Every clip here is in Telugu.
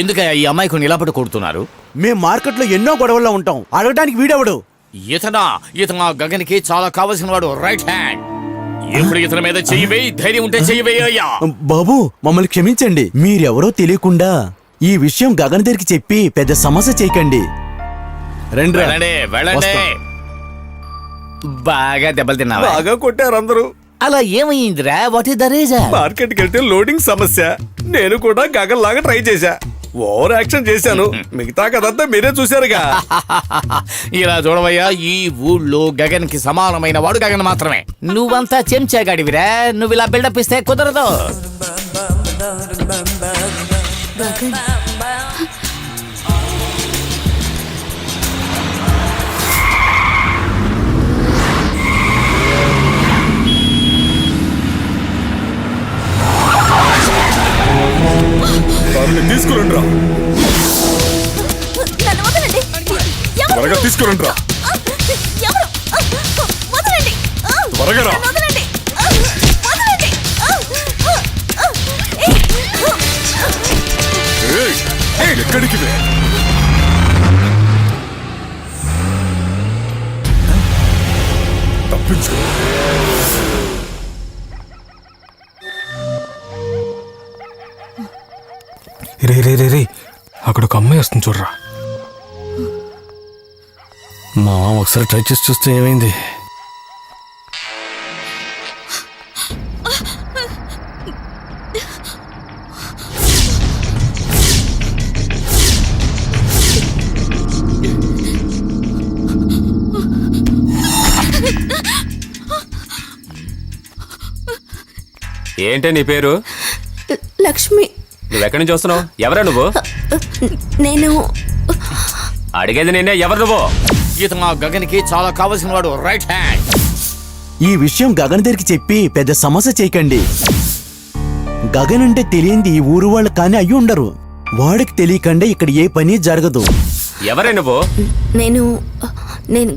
ఎందుక ఈ అమ్మాయి కొన్ని నిలబడి కొడుతున్నారు? మేం మార్కెట్ లో ఎన్నో గొడవల్లో ఉంటాం, అడగడానికి వీడెవడు? ఇతను గగన్కి చాలా కావలసిన వాడు, రైట్ హ్యాండ్. ఎప్పుడు ఇతని మీద చెయ్యి ధైర్యం ఉంటే చెయ్యి. బాబు మమ్మల్ని క్షమించండి, మీరెవరో తెలియకుండా ఈ విషయం గగన్ దగ్గరికి చెప్పి పెద్ద సమస్య చేయకండి. వెళ్ళండి. బాగా దెబ్బలు తిన్నావా? బాగా కొట్టారు అందరూ. అలా ఏమైందిరా? What is the reason? Market కి వెళ్తే లోడింగ్ సమస్య. నేను కూడా గగన్ లాగా ట్రై చేశా, ఓవర్ యాక్షన్ చేశాను. మిగతా కదంతా మీరే చూశారుగా. ఇలా చూడవయ్యా, ఈ ఊళ్ళో గగన్ కి సమానమైన వాడు గగన్ మాత్రమే. నువ్వంతా చెంచాగాడివిరా, నువ్వు ఇలా బిల్డప్ ఇస్తే కుదరదు. తీసుకురండి రా, త్వరగా తీసుకురండి రా, త్వరగా రా. ఎక్కడికి తప్పించు. రే అక్కడ ఒక అమ్మాయి వస్తుంది చూడరా. మా ఒకసారి ట్రై చేసి చూస్తే ఏమైంది? ఏంటే నీ పేరు? లక్ష్మి. నువ్వెక్కడి నుంచి వస్తున్నావు? ఎవరా నువ్వు? నేను అడిగేది నేనే, ఎవరు నువ్వు? ఇతను గగన్ కి చాలా కావలసిన వాడు, రైట్ హ్యాండ్. ఈ విషయం గగన్ దగ్గరికి చెప్పి పెద్ద సమస్య చేయకండి. గగన్ అంటే తెలియంది ఈ ఊరు వాళ్ళు కానీ అయ్యి ఉండరు. వాడికి తెలియకుండా ఇక్కడ ఏ పని జరగదు. ఎవరే నువ్వు? నేను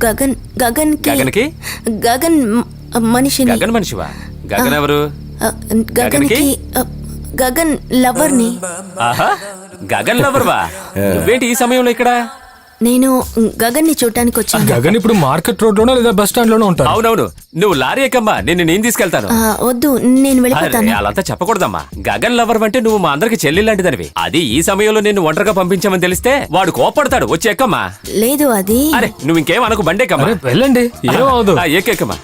గగన్ మనిషిని. గగన్ మనిషివా? గగన్ ఎవరు? గగన్ లవర్ని. ఆహా, గగన్ లవర్వా? నువ్వేంటి ఈ సమయంలో ఇక్కడ? నేను గగన్ ని చూడటానికి వచ్చాను. గగన్ ఇప్పుడు మార్కెట్ రోడ్ లోనో లేదా బస్ స్టాండ్ లోనో ఉంటాడు. అవునవును, నువ్వు లారీ ఎక్కమ్మా, నేను తీసుకెళ్తాను. వద్దు, నేను వెళ్ళిపోతాను. అలాంతా చెప్పకూడదమ్మా. గగన్ లవర్ అంటే నువ్వు మా అందరికి చెల్లి లాంటిదనివి. అది ఈ సమయంలో నిన్ను ఒంటరిగా పంపించామని తెలిస్తే వాడు కోపడతాడు. వచ్చి ఎక్కమ్మా. లేదు, అది అరే నువ్వు ఇంకేం అనకు, బండేకమ్మా. వెళ్ళండి, ఏమవుదు. ఎక్కమ్మా.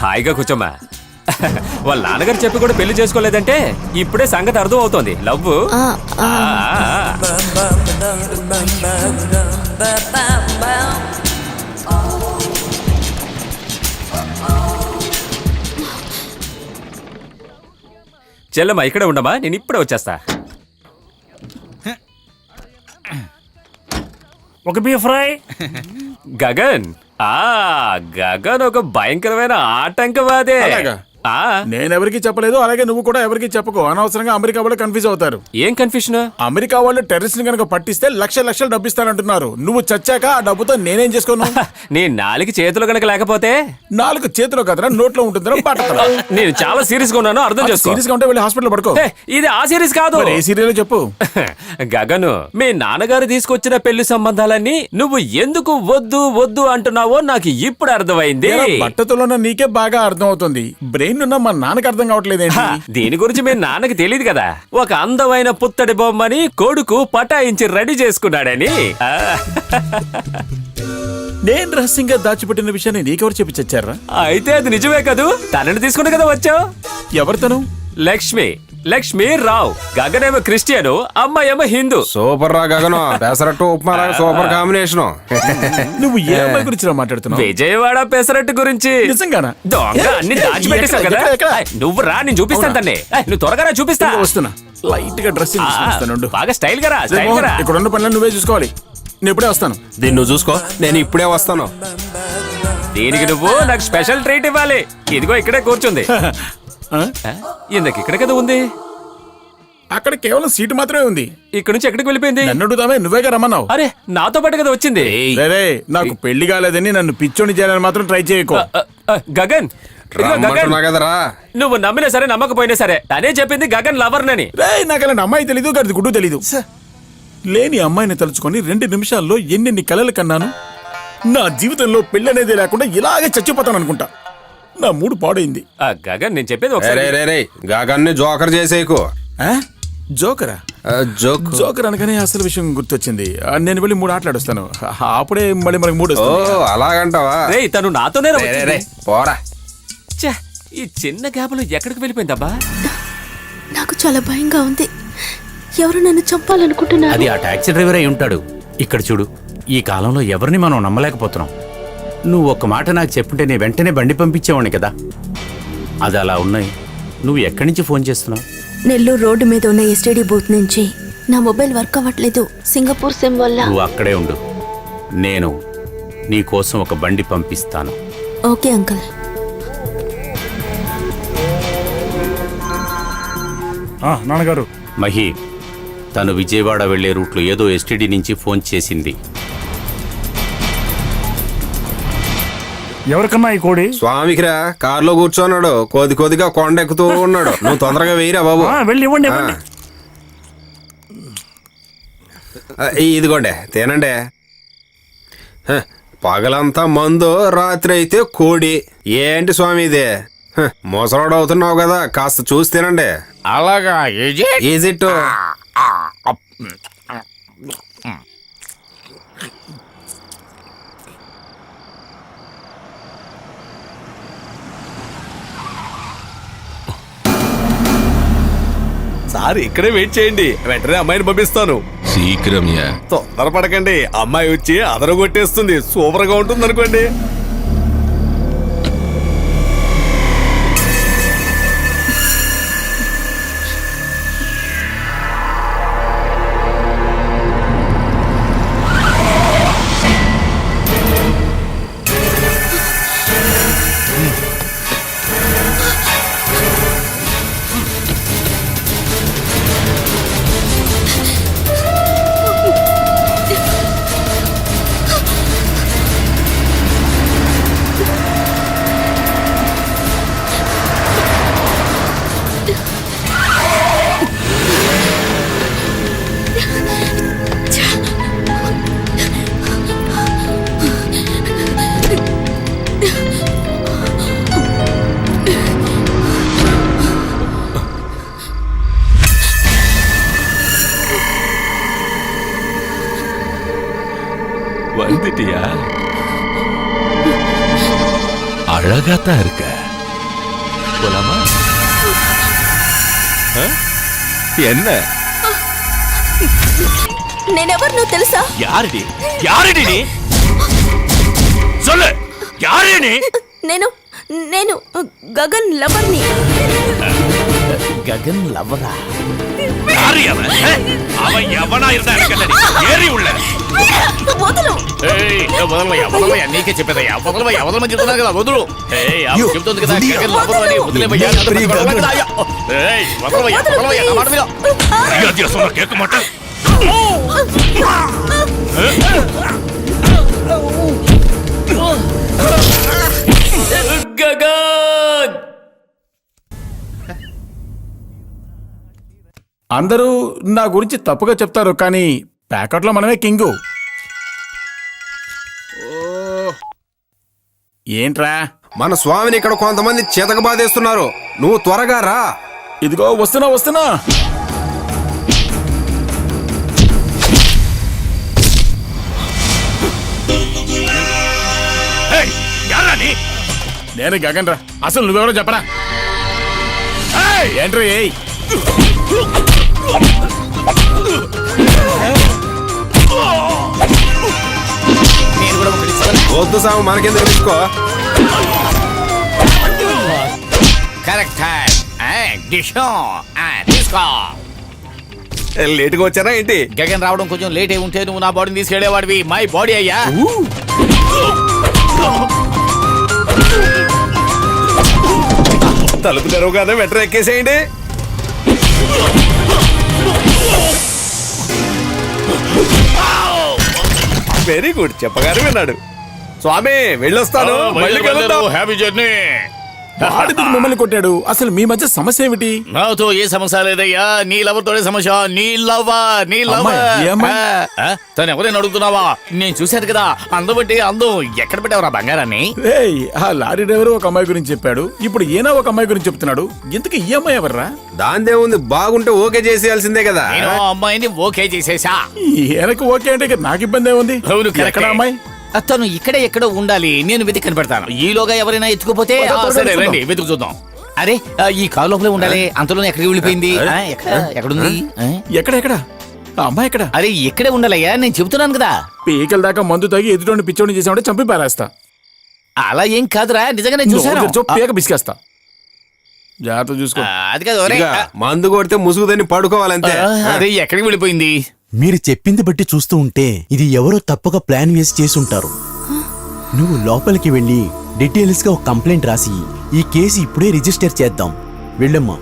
హాయిగా కూర్చోమ్మా. వాళ్ళ నాన్నగారు చెప్పి కూడా పెళ్లి చేసుకోలేదంటే ఇప్పుడే సంగతి అర్థం అవుతోంది. లవ్ చెల్లమ్మా, ఇక్కడే ఉండమ్మా, నేను ఇప్పుడే వచ్చేస్తా. ఒక బీఫ్ ఫ్రై. గగన్ గగన్ ఒక భయంకరమైన ఆటంకవాదే. నేనెవరికి చెప్పలేదు, అలాగే నువ్వు కూడా ఎవరికి చెప్పకు. అనవసరంగా అమెరికా వాళ్ళు కన్ఫ్యూజ్ అవుతారు. ఏం కన్ఫ్యూషన్? అమెరికా వాళ్ళు టెర్రరిస్ట్ కనుక పట్టిస్తే లక్షలు డబ్బు ఇస్తానంటున్నారు. నువ్వు చచ్చాక ఆ డబ్బుతో నేనేం చేసుకోను? నీ నాలుగు చేతులు కనుక లేకపోతే? నాలుగు చేతిలో కదరా, నోట్లో ఉంటుంది. నేను చాలా సీరియస్ గా ఉన్నాను, అర్థం చేసుకో. సీరియస్ గా ఉంటే వెళ్ళి హాస్పిటల్ పడుకో. ఇది ఆ సీరియస్ కాదు. ఏ సీరియల్ చెప్పు. గగను, మీ నాన్నగారు తీసుకొచ్చిన పెళ్లి సంబంధాలన్నీ నువ్వు ఎందుకు వద్దు వద్దు అంటున్నావో నాకు ఇప్పుడు అర్థమైంది. బట్టతోలో నీకే బాగా అర్థం అవుతుంది. బ్రెయిన్ ఉన్న మా నాన్నకి అర్థం కావట్లేదేంటి? దీని గురించి మీ నాన్నకి తెలియదు కదా. ఒక అందమైన పుత్తడి బొమ్మని కొడుకు పటాయించి రెడీ చేసుకున్నాడని. నేను రహస్యంగా దాచిపెట్టిన విషయాన్ని నీకెవరు చెప్పి చచ్చారా? అయితే అది నిజమే కదూ. తనని తీసుకుని కదా వచ్చావు. ఎవరు తను? లక్ష్మి రావు. గగనేమో క్రిస్టియను, అమ్మాయేమో హిందూ. సూపర్ రా గగను, పెసరట్టు ఉప్మా సూపర్ కాంబినేషన్. నువ్వు ఏ అమ్మాయి గురించి మాట్లాడుతున్నావు? విజయవాడ పెసరట్టు గురించి. నిజంగానా? దొంగ, అన్ని దాచిపెట్టేశావు కదా. నువ్వు రా, నేను చూపిస్తాను తన్నే. నువ్వు త్వరగా రా, చూపిస్తా. వస్తున్నా. లైట్ గా డ్రెస్ బాగా స్టైల్ గా రా. ఇక్కడ ఉన్న పనులను నువ్వే చూసుకోవాలి. నేను ఇప్పుడే వస్తాను. దీన్ని నువ్వు చూసుకో, నేను ఇప్పుడే వస్తాను. దీనికి నువ్వు నాకు స్పెషల్ ట్రీట్ ఇవ్వాలి. ఇదిగో ఇక్కడే కూర్చుంది. ఇందకి ఇక్కడ కదా ఉంది. అక్కడ కేవలం సీటు మాత్రమే ఉంది. ఇక్కడ నుంచి ఎక్కడికి వెళ్ళిపోయింది? నన్ను అడుగుతామే, నువ్వేగా రమ్మన్నావు. అరే నాతో పాటు కదా వచ్చింది. రే నాకు పెళ్లి కాలేదని నన్ను పిచ్చోని చేయాలని మాత్రం ట్రై చేయకు. గగన్, ఇదిగో గగన్, రమ్మంటున్నా కదరా. నువ్వు నమ్మినా సరే నమ్మకపోయినా సరే తనే చెప్పింది గగన్ లవర్నని. రే నాకు అలాంటి అమ్మాయి తెలీదు, గడిది గుడ్డు తెలీదు. లేని అమ్మాయిని తలుచుకొని 2 నిమిషాల్లో ఎన్నెన్ని కలలు కన్నాను. నా జీవితంలో పెళ్లి అనేది లేకుండా ఇలాగే చచ్చిపోతాను అనుకుంటా. నా మూడు పాడైంది. గగన్ నేను చెప్పేది ఒకసారి. రే గాగన్ని జోకర్ చేసేకు. ఆ? జోకరా? జోకర్ అనగానే అసలు విషయం గుర్తొచ్చింది. నేను వెళ్ళి 3 ఆటలాడొస్తాను. అప్పుడే మళ్ళీ మనకి 3 ఓ వస్తుంది. అలాగంటావా? రే తను నాతోనే రే పోరా. ఛే, ఈ చిన్న గ్యాప్లో ఎక్కడికి వెళ్ళిపోయిందబ్బా? నాకు చాలా భయంగా ఉంది. ఎవరు నన్ను చంపాలనుకుంటున్నారు. అది ఆ టాక్సీ డ్రైవర్ అయి ఉంటాడు. ఇక్కడ చూడు, ఈ కాలంలో ఎవరిని మనం నమ్మలేకపోతున్నాం. నువ్వు ఒక్క మాట నాకు చెప్పుంటే నేను వెంటనే బండి పంపించేవాడిని కదా. అది అలా ఉన్నాయి. నువ్వు ఎక్కడి నుంచి ఫోన్ చేస్తున్నావు? నెల్లూరు రోడ్డు మీద ఉన్న ఎస్టీడీ బూత్ నుంచి. నా మొబైల్ వర్క్ అవ్వట్లేదు. సింగపూర్ సిమ్ వల్ల. నువ్వు అక్కడే ఉండు, నేను నీ కోసం ఒక బండి పంపిస్తాను. Okay uncle. నాన్నగారు, మహి, తను విజయవాడ వెళ్లే రూట్లో ఏదో ఎస్టీడీ నుంచి ఫోన్ చేసింది. ఎవరికన్నా ఈ కోడి? స్వామికిరా, కారులో కూర్చోన్నాడు. కొద్దిగా కొండ ఎక్కుతూ ఉన్నాడు. నువ్వు తొందరగా వేయిరా బాబు. వెళ్ళి ఇవ్వండి. ఇదిగోండి తినండి. పగలంతా మందు, రాత్రి అయితే కోడి. ఏంటి స్వామి ఇది? మోసరాడు అవుతున్నావు కదా, కాస్త చూసి తినండి. అలాగా? ఈజిట్ సార్ ఇక్కడే వెయిట్ చేయండి, వెంటనే అమ్మాయిని పంపిస్తాను. శీఘ్రంయా. తొందరపడకండి, అమ్మాయి వచ్చి అదరగొట్టేస్తుంది. సూపర్ గా ఉంటుంది అనుకోండి. வந்துட்டியா? அழகாத்தான் இருக்க. போலாமா? என்ன? నేనెవరు నువ్వు తెలుసా? யாருடி? யாருடி நீ? சொல்லு, யாரு நீ? నేను గగన్ లవర్ని. గగన్ లవరా? யாரு அவன்? அவன் எவனா இருந்தா இருக்கலடி. ஏறி உள்ள. వదులు. వదలవయ్యా, నీకే చెప్పేదయ్యా. వదలమని చెప్తున్నాను కదా, వదులు. చెప్తుంది కదా గగన్ లవరు అని. వదిలేవయ్యా. వదలవయ్యా, నా మాట విను. மரியாதையா சொன்னா கேட்க மாட்டேன். గగన్! అందరూ నా గురించి తప్పుగా చెప్తారు, కానీ ప్యాకెట్లో మనమే కింగు. ఏంట్రా? మన స్వామిని ఇక్కడ కొంతమంది చేతక బాధేస్తున్నారు. నువ్వు త్వరగా రా. ఇదిగో వస్తున్నా. నేను గగన్ రా. అసలు నువ్వెవరో చెప్పరా? ఏంట్రా? వద్దు సాము, మనకెందుకు తీసుకో. కరెక్ట్. తీసుకో. లేటుగా వచ్చారా ఏంటి? గగన్ రావడం కొంచెం లేట్ అయి ఉంటే నువ్వు నా బాడీని తీసుకెళ్లేవాడివి. మై బాడీ అయ్యా. తలుపు తెరవగానే వెంటనే ఎక్కేసేయండి. వెరీ గుడ్, చెప్పగానే విన్నాడు. స్వామి వెళ్ళొస్తాను, మళ్ళీ కలుద్దాం. Happy journey. వాడెందుకు మిమ్మల్ని కొట్టాడు? అసలు మీ మధ్య సమస్య ఏమిటి? నాతో ఏ సమస్య లేదయ్యా, నీ లవర్ తోనే సమస్య. నీ లవర్ అమ్మాయి, ఏ అమ్మాయి? తను ఎవరైనా అడుగుతున్నావా? నేను చూశాను కదా, అందం అందం. ఎక్కడ పెట్టావురా బంగారాన్ని? రేయ్, ఆ లారీ డ్రైవర్ ఒక అమ్మాయి గురించి చెప్పాడు, ఇప్పుడు ఈయన ఒక అమ్మాయి గురించి చెప్తున్నాడు. ఇంతకు ఈ అమ్మాయి ఎవర్రా? దాందేముంది, బాగుంటే ఓకే చేసేయాల్సిందే కదా. నేను ఆ అమ్మాయిని ఓకే చేసేసా. ఈయనకు ఓకే అంటే ఇక నాకు ఇబ్బంది ఏముంది? అవును, కరెక్టే. ఎక్కడ అమ్మాయి? తను ఇక్కడే ఎక్కడో ఉండాలి, నేను వెతికి కనిపెడతాను. ఈలోగా ఎవరైనా ఎత్తుకుపోతే సరే రండి వెతుకు చూద్దాం. అరే ఈ కారు లోపలే ఉండాలి, అంతలోనే ఎక్కడికి వెళ్ళిపోయింది? ఎక్కడుంది? ఎక్కడ ఆ అమ్మాయి ఎక్కడ? అరే ఇక్కడే ఉండాలయ్యా, నేను చెబుతున్నాను కదా. పీకల దాకా మందు తాగి ఎదుటి పిచ్చోడిని చేసామంటే చంపి పారేస్తా. అలా ఏం కాదురా, నిజంగా నేను చూసాను. నోరు తెరిచో, పీక బిసికేస్తా. జాగ్రత్త చూసుకో. అది కాదు. ఒరేయ్, ఇక మందు కొడితే ముసుగుదని పడుకోవాలంతే. అరే ఎక్కడికి వెళ్ళిపోయింది? మీరు చెప్పింది బట్టి చూస్తూ ఉంటే ఇది ఎవరో తప్పక ప్లాన్ వేసి చేసుంటారు. నువ్వు లోపలికి వెళ్ళి డీటెయిల్స్ గా ఒక కంప్లైంట్ రాసి ఈ కేసు ఇప్పుడే రిజిస్టర్ చేద్దాం. వెళ్ళమ్మా.